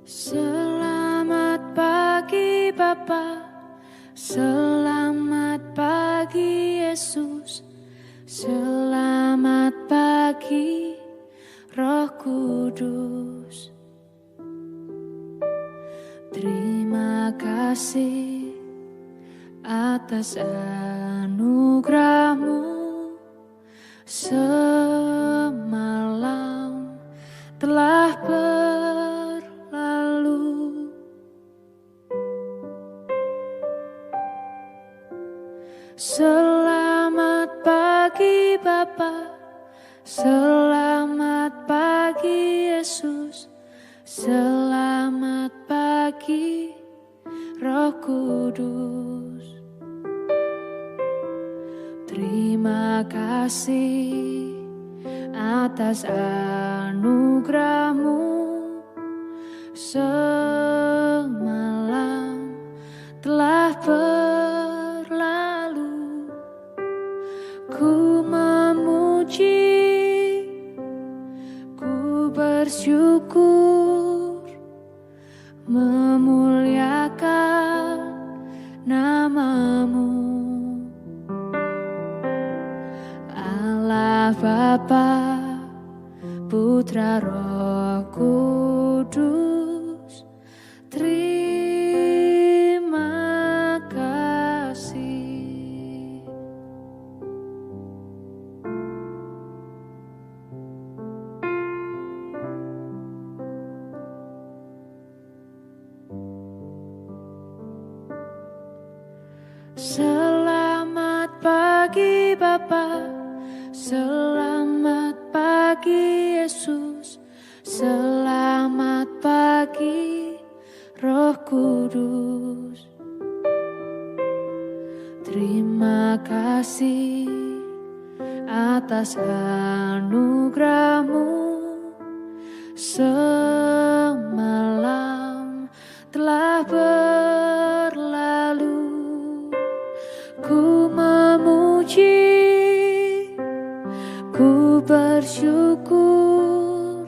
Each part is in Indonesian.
Selamat pagi Bapa, selamat pagi Yesus, selamat pagi Roh Kudus. Terima kasih atas anugerah-Mu, semalam telah berlalu. Selamat pagi Bapa, selamat pagi Yesus, selamat pagi Roh Kudus. Terima kasih atas anugerah-Mu, semalam telah berlalu. Ku memuji, ku bersyukur, memuliakan nama-Mu. Allah Bapa, Putra Roh Kudus, terima kasih. Selamat pagi Bapa, selamat pagi Yesus, selamat pagi Roh Kudus. Terima kasih atas anugerah-Mu, semalam telah berlalu. Ku memuji, ku bersyukur,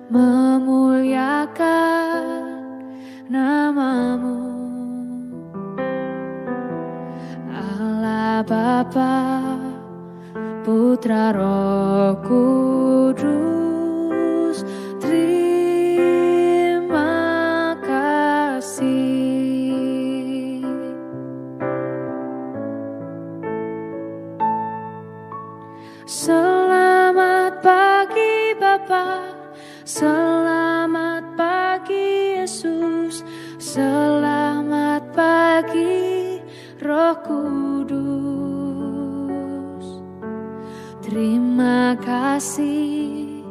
memuliakan nama-Mu. Allah Bapa, Putra Roh Kudus, terima kasih. Selamat pagi Bapa, selamat pagi Yesus, selamat pagi Roh Kudus. Terima kasih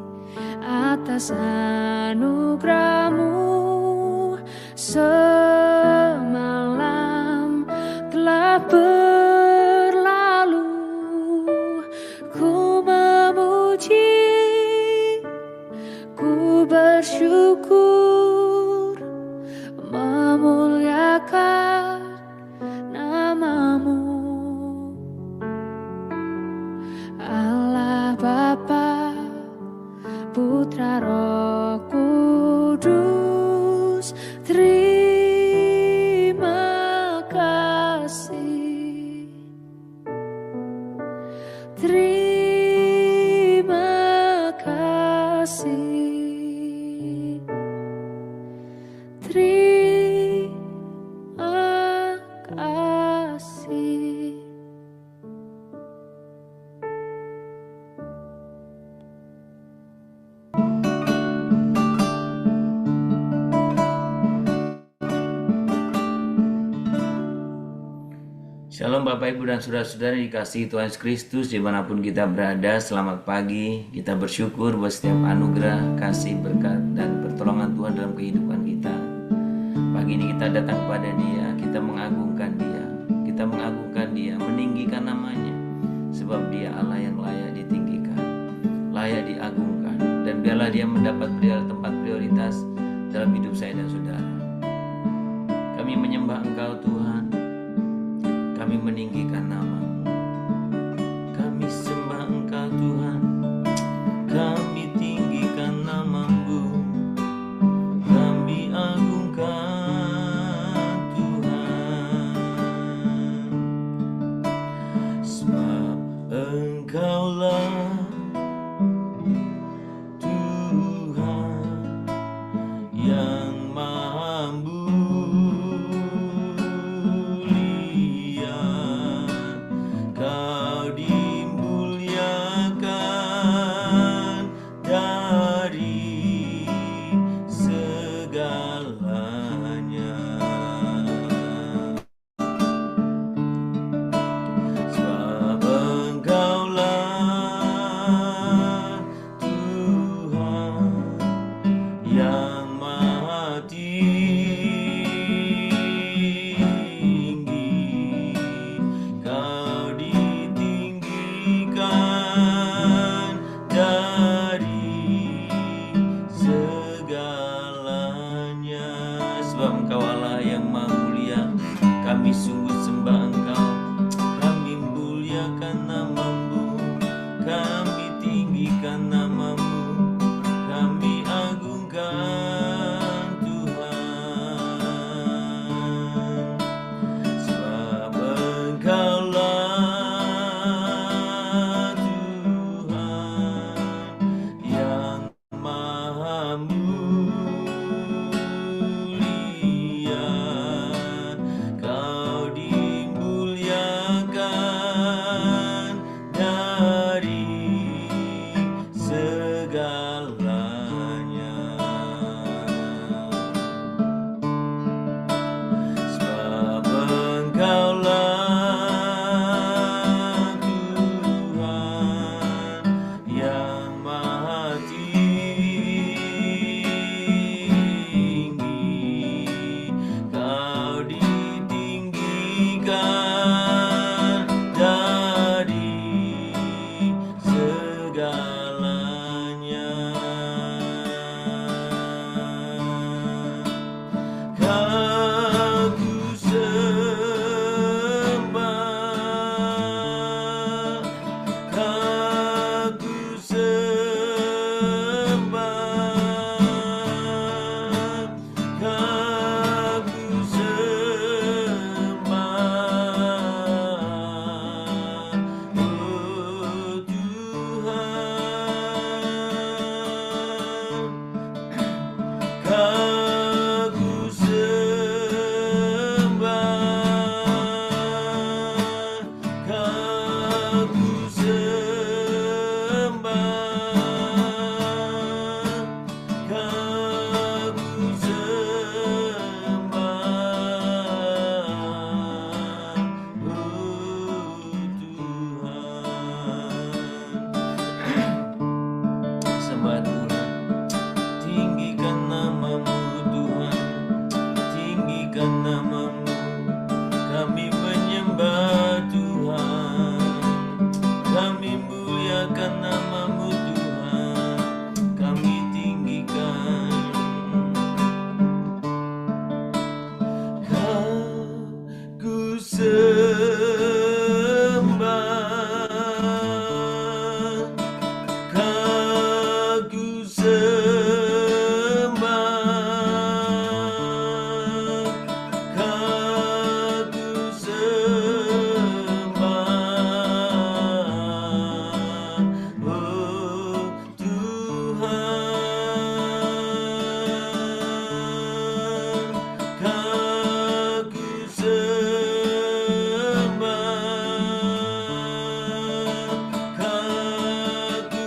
atas anugerah-Mu, semalam telah berlalu. Ku memuji, ku bersyukur, memuliakan nama-Mu. Allah Bapa, Putra Roh Kudus, terima kasih. Terima kasih. Terima kasih. Shalom Bapak Ibu dan Saudara-saudara dikasihi Tuhan Yesus Kristus dimanapun kita berada. Selamat pagi, kita bersyukur buat setiap anugerah, kasih, berkat, dan pertolongan Tuhan dalam kehidupan kita. Pagi ini kita datang kepada Dia, kita mengagungkan Dia, meninggikan namanya. Sebab Dia Allah yang layak ditinggikan, layak diagungkan, dan biarlah Dia mendapat tempat prioritas dalam hidup saya dan saudara. Kami menyembah Engkau Tuhan, kami meninggikan nama-Mu, kami sembah Engkau Tuhan, kami tinggikan nama-Mu, kami segalanya. Sebab Engkaulah Tuhan yang maha tinggi, Kau ditinggikan dari segalanya. Kau ku sembah, Kau ku sembah, Kau ku sembah, oh Tuhan. Kau ku sembah, Kau ku sembah, Kau ku sembah, oh Tuhan. Sembah Tuhan, tinggikan namamu Tuhan, tinggikan namamu. Kami menyembah Tuhan, kami muliakan namamu Tuhan, kami tinggikan. Kau ku sembah, Kau ku sembah, Kau ku sembah, oh Tuhan. Kau ku sembah, Kau ku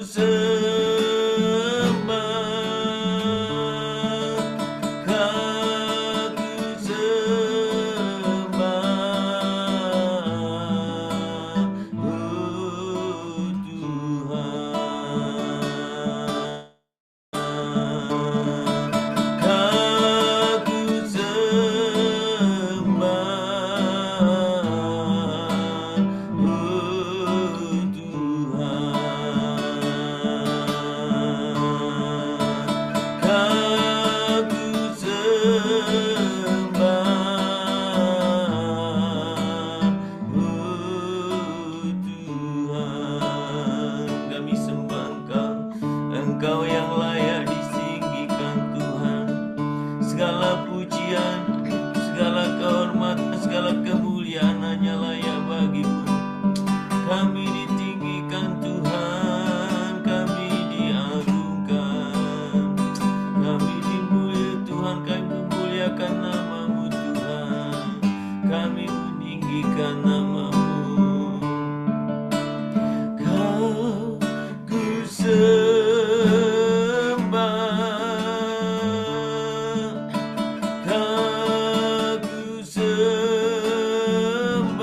sembah, Kau ku sembah, oh Tuhan. Kau ku sembah, oh Tuhan. Kau ku sembah, oh Tuhan. Kami sembah Engkau, Engkau yang layak disinggikan Tuhan. Segala pujian, segala kehormatan, segala kemuliaan hanya layak bagimu. Kami ditinggikan Tuhan, kami diagungkan, kami dimuliakan Tuhan, kami memuliakan namamu Tuhan, kami meninggikan namamu. Kau ku sembah, Kau ku sembah,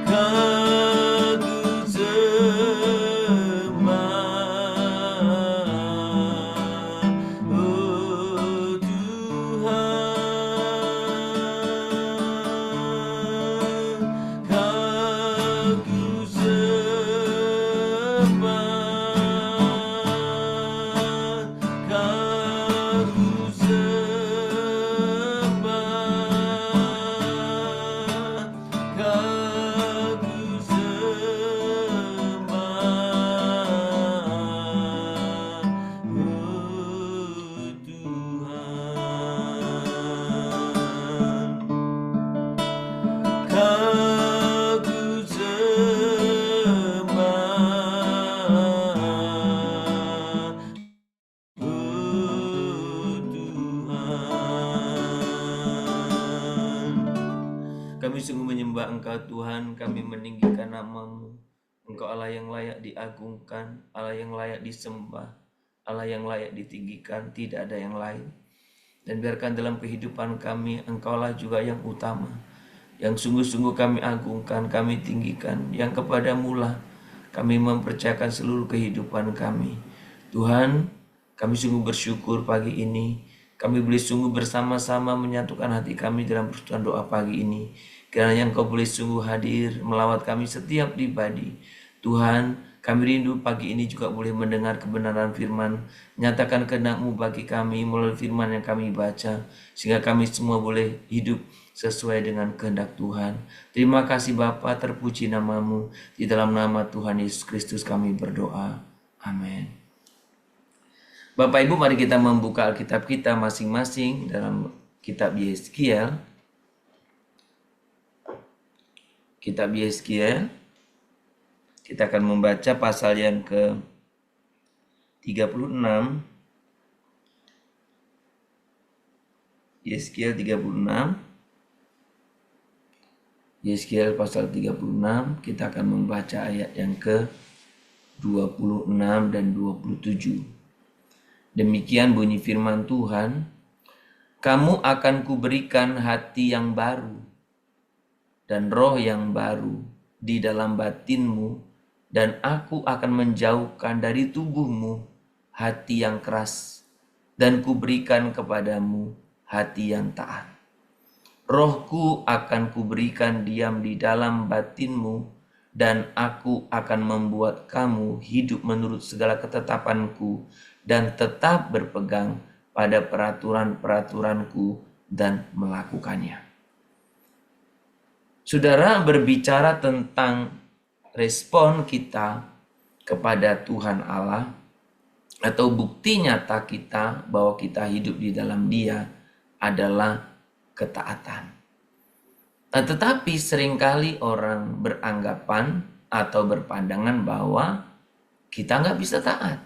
Kau ku sembah, oh Tuhan. Kau ku sembah, Kau ku sembah, Kau ku sembah, oh Tuhan. Kau ku sembah, oh Tuhan. Kami sungguh menyembah Engkau Tuhan, kami meninggikan namamu. Engkau Allah Allah yang layak diagungkan, Allah yang layak disembah, Allah yang layak ditinggikan, tidak ada yang lain. Dan biarkan dalam kehidupan kami, Engkaulah juga yang utama, yang sungguh-sungguh kami agungkan, kami tinggikan, yang kepadamu-lah kami mempercayakan seluruh kehidupan kami. Tuhan, kami sungguh bersyukur pagi ini, kami boleh sungguh bersama-sama menyatukan hati kami dalam persekutuan doa pagi ini. Kiranya Engkau boleh sungguh hadir melawat kami setiap pribadi. Tuhan, kami rindu pagi ini juga boleh mendengar kebenaran firman. Nyatakan kehendak-Mu bagi kami melalui firman yang kami baca, sehingga kami semua boleh hidup sesuai dengan kehendak Tuhan. Terima kasih Bapa, terpuji nama-Mu. Di dalam nama Tuhan Yesus Kristus kami berdoa. Amin. Bapak Ibu, mari kita membuka Alkitab kita masing-masing dalam kitab Yeskiel. Kitab Yeskiel. Kita akan membaca pasal yang ke-36. Yeskiel 36. Yeskiel pasal 36, kita akan membaca ayat yang ke-26 dan 27. Demikian bunyi firman Tuhan, "Kamu akan kuberikan hati yang baru dan roh yang baru di dalam batinmu, dan aku akan menjauhkan dari tubuhmu hati yang keras, dan kuberikan kepadamu hati yang taat. Rohku akan kuberikan diam di dalam batinmu, dan aku akan membuat kamu hidup menurut segala ketetapanku, dan tetap berpegang pada peraturan-peraturanku dan melakukannya." Saudara, berbicara tentang respon kita kepada Tuhan Allah atau bukti nyata kita bahwa kita hidup di dalam Dia adalah ketaatan. Nah, tetapi seringkali orang beranggapan atau berpandangan bahwa kita nggak bisa taat.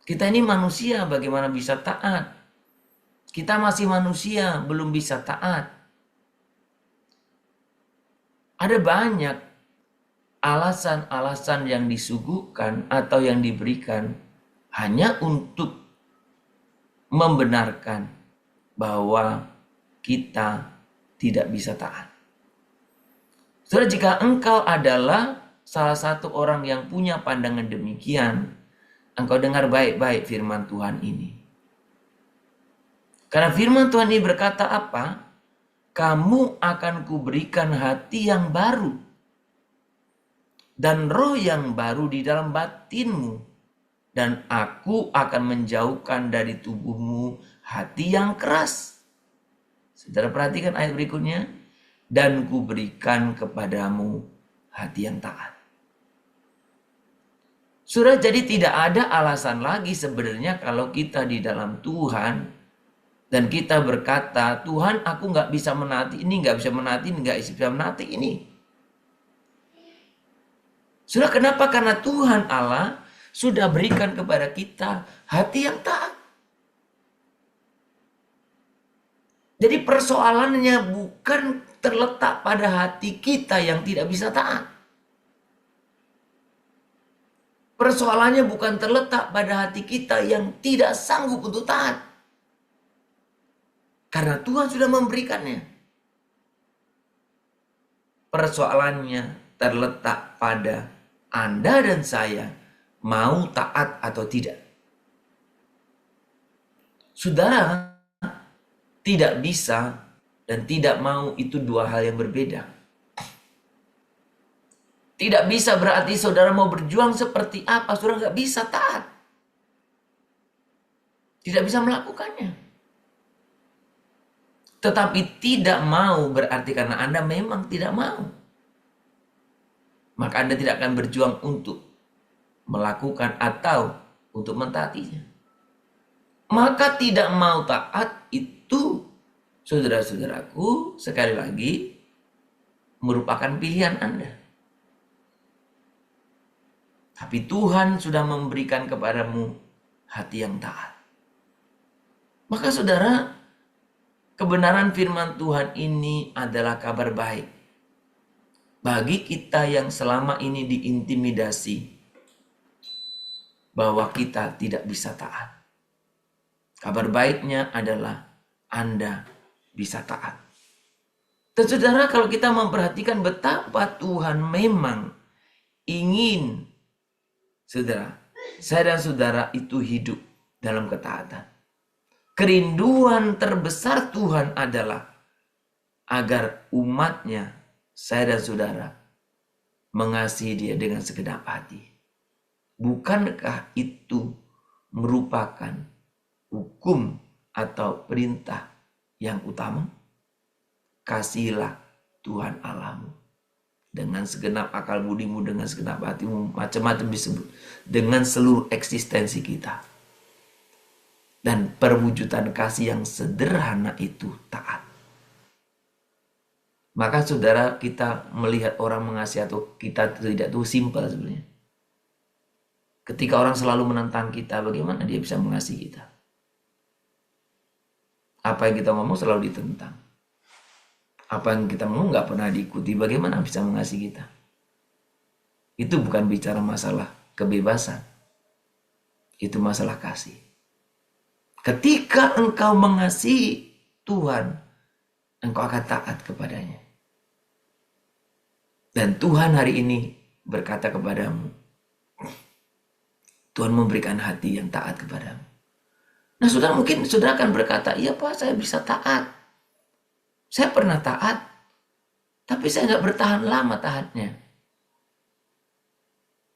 Kita ini manusia, bagaimana bisa taat? Kita masih manusia, belum bisa taat. Ada banyak alasan-alasan yang disuguhkan atau yang diberikan hanya untuk membenarkan bahwa kita tidak bisa taat. Saudara, jika engkau adalah salah satu orang yang punya pandangan demikian, engkau dengar baik-baik firman Tuhan ini. Karena firman Tuhan ini berkata apa? Kamu akan kuberikan hati yang baru dan roh yang baru di dalam batinmu, dan aku akan menjauhkan dari tubuhmu hati yang keras. Saudara perhatikan ayat berikutnya, dan kuberikan kepadamu hati yang taat. Sudah, jadi tidak ada alasan lagi sebenarnya kalau kita di dalam Tuhan dan kita berkata, Tuhan aku nggak bisa menaati ini, nggak bisa menaati ini, nggak bisa menaati ini. Sudah, kenapa? Karena Tuhan Allah sudah berikan kepada kita hati yang taat. Jadi persoalannya bukan terletak pada hati kita yang tidak bisa taat. Persoalannya bukan terletak pada hati kita yang tidak sanggup untuk taat. Karena Tuhan sudah memberikannya. Persoalannya terletak pada Anda dan saya mau taat atau tidak. Saudara, tidak bisa dan tidak mau itu dua hal yang berbeda. Tidak bisa berarti saudara mau berjuang seperti apa, saudara nggak bisa taat. Tidak bisa melakukannya. Tetapi tidak mau berarti karena Anda memang tidak mau. Maka Anda tidak akan berjuang untuk melakukan atau untuk mentaatinya. Maka tidak mau taat itu, saudara-saudaraku, sekali lagi merupakan pilihan Anda. Tapi Tuhan sudah memberikan kepadamu hati yang taat. Maka saudara, kebenaran firman Tuhan ini adalah kabar baik. bagi kita yang selama ini diintimidasi bahwa kita tidak bisa taat, kabar baiknya adalah Anda bisa taat. Dan saudara, kalau kita memperhatikan betapa Tuhan memang ingin saudara, saya dan saudara itu hidup dalam ketaatan. Kerinduan terbesar Tuhan adalah agar umatnya, saya dan saudara, mengasihi dia dengan segenap hati. Bukankah itu merupakan hukum atau perintah yang utama? Kasihilah Tuhan Allahmu dengan segenap akal budimu, dengan segenap hatimu, macam-macam disebut, dengan seluruh eksistensi kita. Dan perwujudan kasih yang sederhana itu taat. Maka saudara, kita melihat orang mengasihi atau kita tidak, itu simpel sebenarnya. Ketika orang selalu menentang kita, bagaimana dia bisa mengasihi kita? Apa yang kita ngomong selalu ditentang. Apa yang kita ngomong nggak pernah diikuti, bagaimana bisa mengasihi kita? Itu bukan bicara masalah kebebasan. Itu masalah kasih. Ketika engkau mengasihi Tuhan, engkau akan taat kepadanya. Dan Tuhan hari ini berkata kepadamu, Tuhan memberikan hati yang taat kepadamu. Nah, saudara, mungkin saudara akan berkata, iya Pak, saya bisa taat. Saya pernah taat, tapi saya nggak bertahan lama taatnya.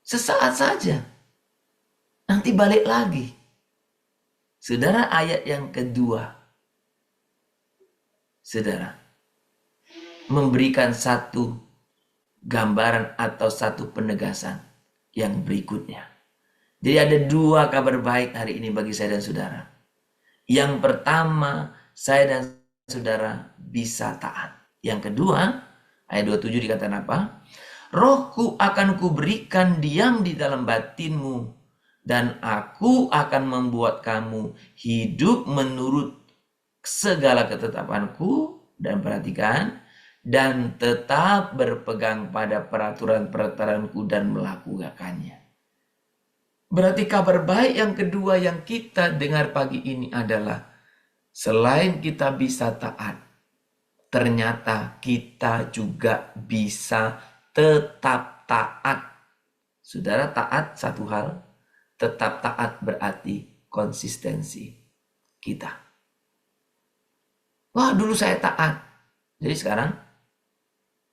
Sesaat saja, nanti balik lagi. Saudara, ayat yang kedua, saudara, memberikan satu gambaran atau satu penegasan yang berikutnya. Jadi ada dua kabar baik hari ini bagi saya dan saudara. Yang pertama, saya dan saudara bisa taat. Yang kedua, ayat 27 dikatakan apa? Rohku akan kuberikan diam di dalam batinmu, dan aku akan membuat kamu hidup menurut segala ketetapanku, dan perhatikan, dan tetap berpegang pada peraturan-peraturanku dan melakukannya. Berarti kabar baik yang kedua yang kita dengar pagi ini adalah selain kita bisa taat, ternyata kita juga bisa tetap taat. Saudara, taat satu hal, tetap taat berarti konsistensi kita. Wah, dulu saya taat, jadi sekarang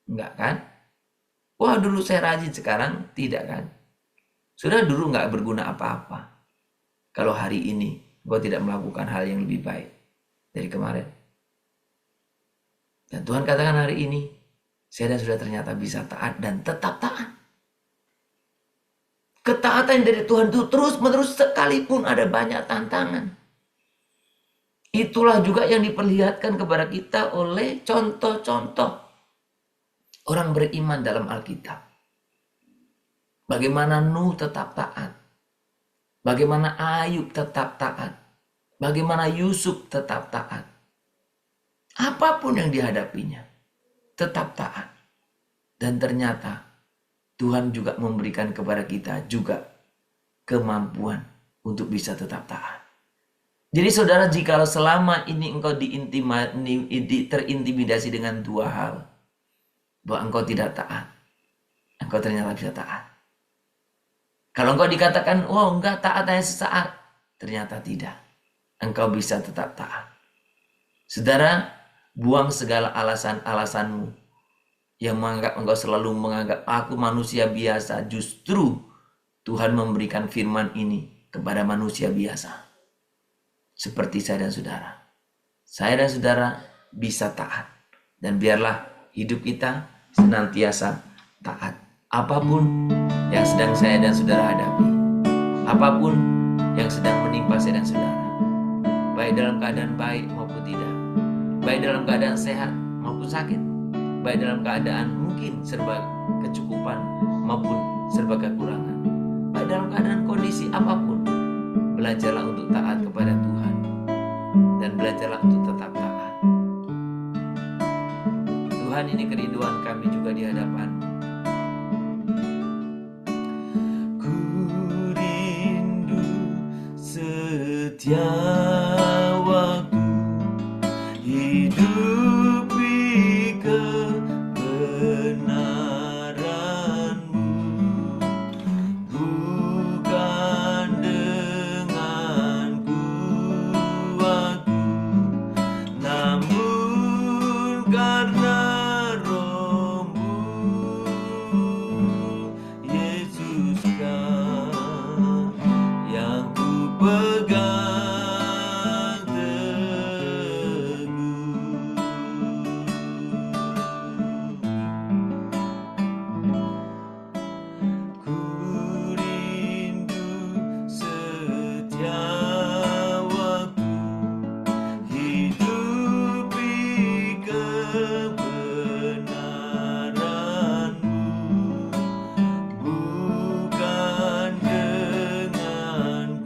enggak kan? Wah, dulu saya rajin, sekarang tidak kan? Sudah, dulu enggak berguna apa-apa. Kalau hari ini engkau tidak melakukan hal yang lebih baik dari kemarin. Dan Tuhan katakan hari ini, saya dan saudara ternyata bisa taat dan tetap taat. Ketaatan dari Tuhan itu terus-menerus sekalipun ada banyak tantangan. Itulah juga yang diperlihatkan kepada kita oleh contoh-contoh orang beriman dalam Alkitab. Bagaimana Nuh tetap taat. Bagaimana Ayub tetap taat. Bagaimana Yusuf tetap taat. Apapun yang dihadapinya, tetap taat. Dan ternyata Tuhan juga memberikan kepada kita juga kemampuan untuk bisa tetap taat. Jadi saudara, jika selama ini engkau terintimidasi dengan dua hal, bahwa engkau tidak taat, engkau ternyata bisa taat. Kalau engkau dikatakan, oh enggak, taat hanya sesaat, ternyata tidak. Engkau bisa tetap taat. Saudara, buang segala alasan-alasanmu yang engkau selalu menganggap aku manusia biasa. Justru Tuhan memberikan firman ini kepada manusia biasa. Seperti saya dan saudara. Saya dan saudara bisa taat. Dan biarlah hidup kita senantiasa taat. Apapun yang sedang saya dan saudara hadapi. Apapun yang sedang menimpa saya dan saudara. Baik dalam keadaan baik maupun tidak. Baik dalam keadaan sehat maupun sakit. Baik dalam keadaan mungkin serba kecukupan maupun serba kekurangan. Baik dalam keadaan kondisi apapun, belajarlah untuk taat kepada Tuhan. Dan belajarlah untuk tetap taat. Tuhan, ini kerinduan kami juga di hadapan waktu, hidupi kebenaran-Mu, bukan dengan kuatku, namun karena Roh-Mu, Yesus Kau yang ku pegang teguh. Ku rindu setiap waktu, hidupi kebenaran-Mu, bukan dengan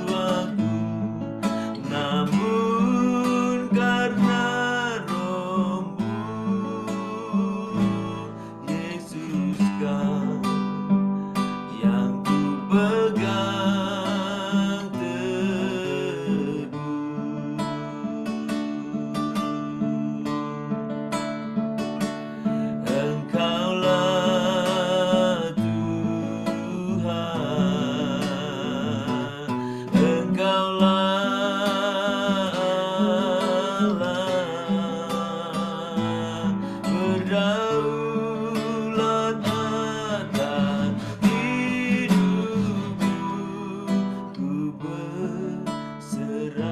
kuatku, namun karena Roh-Mu, Yesus Kau yang ku pegang teguh. Engkaulah Tuhan, Engkaulah Allah, berdaulat atas hidupku, ku berserah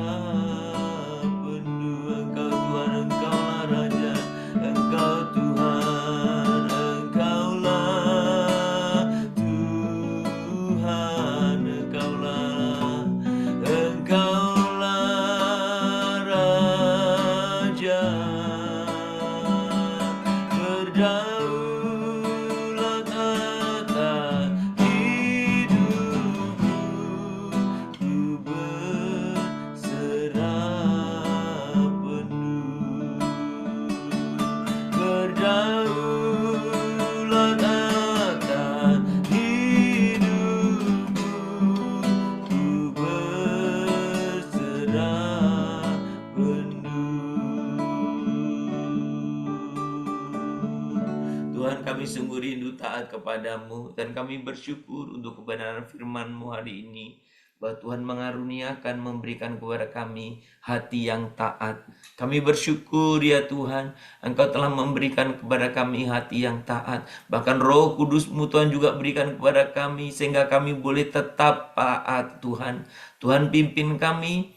penuh. Engkau Tuhan, Engkaulah Raja, Engkau Tuhan, Engkaulah Tuhan, Engkaulah Raja, berdaulat atas hidupku, ku berserah penuh. Berdaulat atas hidupku, ku berserah penuh. Tuhan, kami sungguh rindu taat kepadamu, dan kami bersyukur untuk kebenaran firman-Mu hari ini, bahwa Tuhan mengaruniakan, memberikan kepada kami hati yang taat. Kami bersyukur ya Tuhan, Engkau telah memberikan kepada kami hati yang taat. Bahkan Roh Kudus-Mu Tuhan juga berikan kepada kami, sehingga kami boleh tetap taat Tuhan. Tuhan pimpin kami,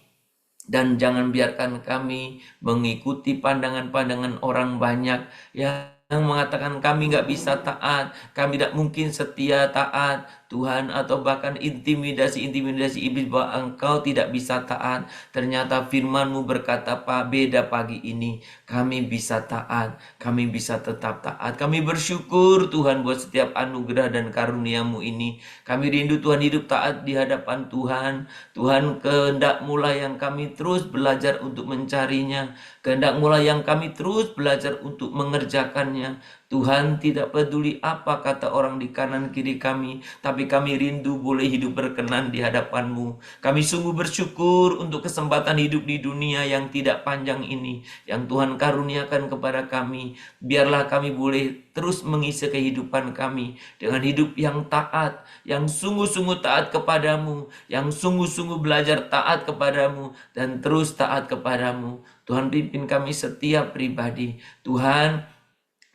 dan jangan biarkan kami mengikuti pandangan-pandangan orang banyak yang mengatakan kami nggak bisa taat, kami tidak mungkin setia taat Tuhan, atau bahkan intimidasi iblis bahwa engkau tidak bisa taat. Ternyata firman-Mu berkata, beda pagi ini kami bisa taat, kami bisa tetap taat. Kami bersyukur Tuhan buat setiap anugerah dan karunia-Mu ini. Kami rindu Tuhan hidup taat di hadapan Tuhan. Tuhan, kehendak-Mu lah yang kami terus belajar untuk mencarinya, kehendak-Mu lah yang kami terus belajar untuk mengerjakannya. Tuhan, tidak peduli apa kata orang di kanan kiri kami, tapi kami rindu boleh hidup berkenan di hadapan-Mu. Kami sungguh bersyukur untuk kesempatan hidup di dunia yang tidak panjang ini, yang Tuhan karuniakan kepada kami. Biarlah kami boleh terus mengisi kehidupan kami dengan hidup yang taat, yang sungguh-sungguh taat kepadamu, yang sungguh-sungguh belajar taat kepadamu, dan terus taat kepadamu. Tuhan, pimpin kami setiap pribadi. Tuhan,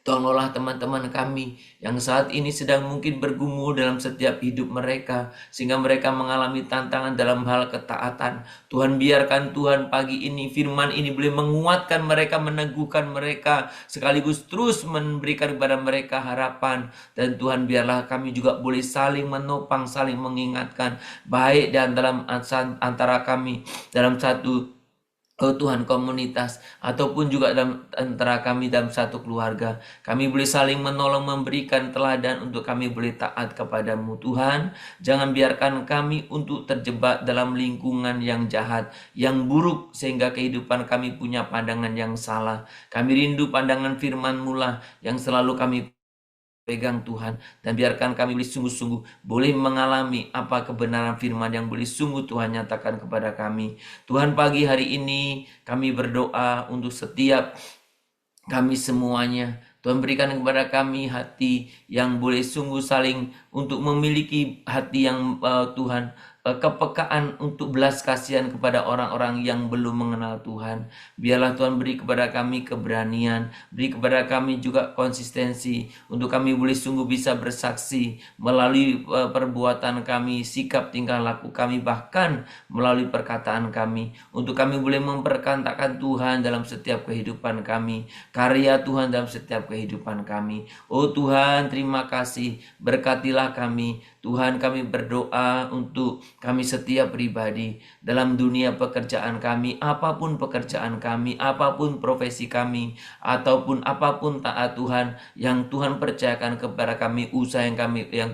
tolonglah teman-teman kami yang saat ini sedang mungkin bergumul dalam setiap hidup mereka, sehingga mereka mengalami tantangan dalam hal ketaatan. Tuhan, biarkan Tuhan pagi ini firman ini boleh menguatkan mereka, meneguhkan mereka, sekaligus terus memberikan kepada mereka harapan. Dan Tuhan, biarlah kami juga boleh saling menopang, saling mengingatkan, baik dan dalam antara kami dalam satu Tuhan komunitas, ataupun juga dalam antara kami dalam satu keluarga. Kami boleh saling menolong, memberikan teladan untuk kami boleh taat kepadamu. Tuhan, jangan biarkan kami untuk terjebak dalam lingkungan yang jahat, yang buruk, sehingga kehidupan kami punya pandangan yang salah. Kami rindu pandangan firman-Mu lah yang selalu kami pegang Tuhan, dan biarkan kami boleh sungguh-sungguh boleh mengalami apa kebenaran firman yang boleh sungguh Tuhan nyatakan kepada kami. Tuhan, pagi hari ini kami berdoa untuk setiap kami semuanya. Tuhan, berikan kepada kami hati yang boleh sungguh saling untuk memiliki hati yang Tuhan, kepekaan untuk belas kasihan kepada orang-orang yang belum mengenal Tuhan. Biarlah Tuhan beri kepada kami keberanian, beri kepada kami juga konsistensi untuk kami boleh sungguh bisa bersaksi melalui perbuatan kami, sikap tingkah laku kami, bahkan melalui perkataan kami, untuk kami boleh memperkatakan Tuhan dalam setiap kehidupan kami, karya Tuhan dalam setiap kehidupan kami. Oh Tuhan, terima kasih, berkatilah kami. Tuhan, kami berdoa untuk kami setiap pribadi dalam dunia pekerjaan kami, apapun pekerjaan kami, apapun profesi kami, ataupun apapun taat Tuhan yang Tuhan percayakan kepada kami, usaha yang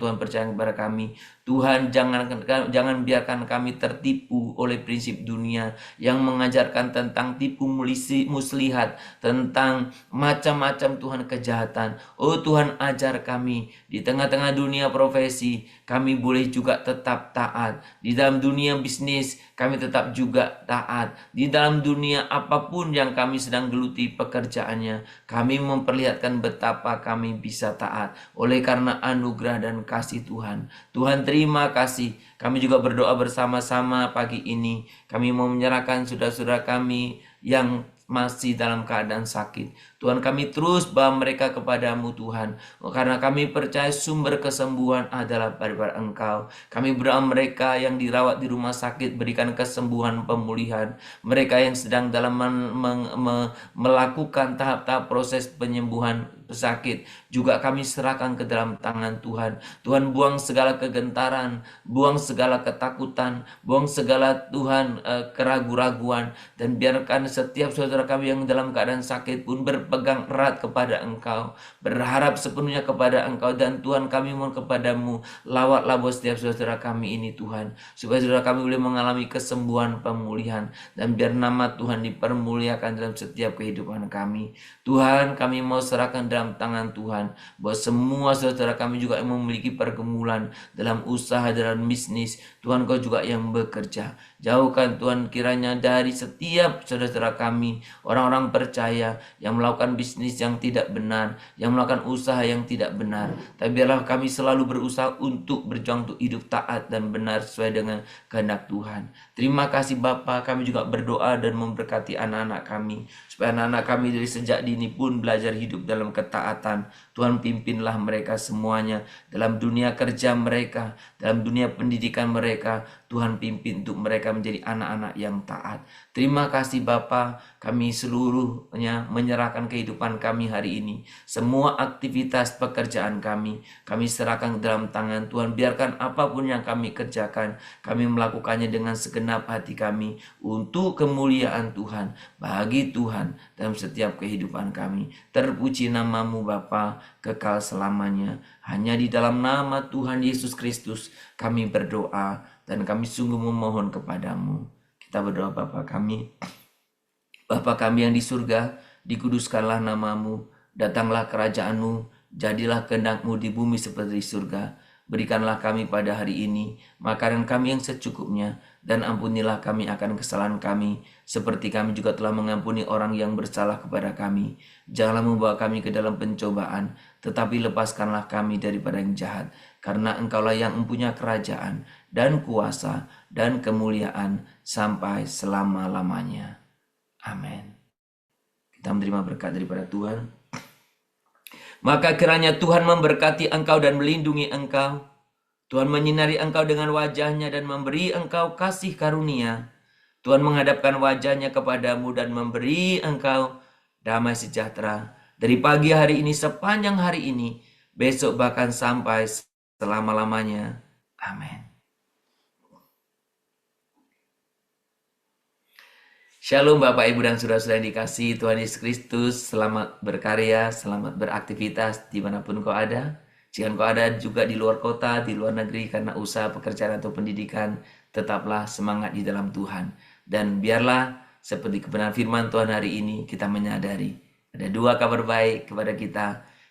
Tuhan percayakan kepada kami. Tuhan, jangan biarkan kami tertipu oleh prinsip dunia yang mengajarkan tentang tipu muslihat, tentang macam-macam Tuhan kejahatan. Oh Tuhan, ajar kami di tengah-tengah dunia profesi, kami boleh juga tetap taat. Di dalam dunia bisnis, kami tetap juga taat. Di dalam dunia apapun yang kami sedang geluti pekerjaannya, kami memperlihatkan betapa kami bisa taat oleh karena anugerah dan kasih Tuhan. Tuhan, terima kasih. Kami juga berdoa bersama-sama pagi ini. Kami mau menyerahkan saudara-saudara kami yang masih dalam keadaan sakit. Tuhan, kami terus bawa mereka kepadamu Tuhan, karena kami percaya sumber kesembuhan adalah daripada Engkau. Kami berdoa mereka yang dirawat di rumah sakit, berikan kesembuhan pemulihan. Mereka yang sedang dalam melakukan tahap-tahap proses penyembuhan sakit, juga kami serahkan ke dalam tangan Tuhan. Tuhan, buang segala kegentaran, buang segala ketakutan, buang segala Tuhan keraguan-raguan, dan biarkan setiap saudara kami yang dalam keadaan sakit pun berpegang erat kepada Engkau, berharap sepenuhnya kepada Engkau. Dan Tuhan, kami mohon kepadamu, lawatlah buat setiap saudara kami ini Tuhan, supaya saudara kami boleh mengalami kesembuhan, pemulihan, dan biar nama Tuhan dipermuliakan dalam setiap kehidupan kami. Tuhan, kami mau serahkan dalam tangan Tuhan bahwa semua saudara kami juga yang memiliki pergumulan dalam usaha, dalam bisnis. Tuhan, Kau juga yang bekerja. Jauhkan Tuhan kiranya dari setiap saudara-saudara kami, orang-orang percaya yang melakukan bisnis yang tidak benar, yang melakukan usaha yang tidak benar. Tapi biarlah kami selalu berusaha untuk berjuang untuk hidup taat dan benar sesuai dengan kehendak Tuhan. Terima kasih Bapa. Kami juga berdoa dan memberkati anak-anak kami, supaya anak-anak kami dari sejak dini pun belajar hidup dalam ketaatan. Tuhan, pimpinlah mereka semuanya dalam dunia kerja mereka, dalam dunia pendidikan mereka. Tuhan, pimpin untuk mereka menjadi anak-anak yang taat. Terima kasih Bapa. Kami seluruhnya menyerahkan kehidupan kami hari ini, semua aktivitas pekerjaan kami serahkan ke dalam tangan Tuhan. Biarkan apapun yang kami kerjakan, kami melakukannya dengan segenap hati kami untuk kemuliaan Tuhan, bagi Tuhan dalam setiap kehidupan kami. Terpuji namamu Bapa, kekal selamanya. Hanya di dalam nama Tuhan Yesus Kristus kami berdoa dan kami sungguh memohon kepadamu. Kita berdoa. Bapa kami yang di surga, dikuduskanlah namamu, datanglah kerajaanmu, jadilah kehendak-Mu di bumi seperti di surga. Berikanlah kami pada hari ini makanan kami yang secukupnya, dan ampunilah kami akan kesalahan kami, seperti kami juga telah mengampuni orang yang bersalah kepada kami. Janganlah membawa kami ke dalam pencobaan, tetapi lepaskanlah kami daripada yang jahat, karena Engkaulah yang mempunyai kerajaan dan kuasa dan kemuliaan sampai selama-lamanya. Amin. Kita menerima berkat daripada Tuhan. Maka kiranya Tuhan memberkati engkau dan melindungi engkau. Tuhan menyinari engkau dengan wajahnya dan memberi engkau kasih karunia. Tuhan menghadapkan wajahnya kepadamu dan memberi engkau damai sejahtera. Dari pagi hari ini, sepanjang hari ini, besok bahkan sampai selama-lamanya. Amin. Shalom Bapak Ibu dan Saudara-saudara yang dikasihi Tuhan Yesus Kristus. Selamat berkarya, selamat beraktivitas dimanapun kau ada. Jika kau ada juga di luar kota, di luar negeri karena usaha, pekerjaan atau pendidikan, tetaplah semangat di dalam Tuhan. Dan biarlah seperti kebenaran firman Tuhan hari ini, kita menyadari ada dua kabar baik kepada kita.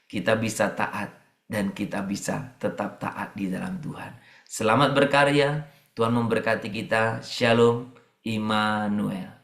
Kita bisa taat dan kita bisa tetap taat di dalam Tuhan. Selamat berkarya, Tuhan memberkati kita. Shalom, Immanuel.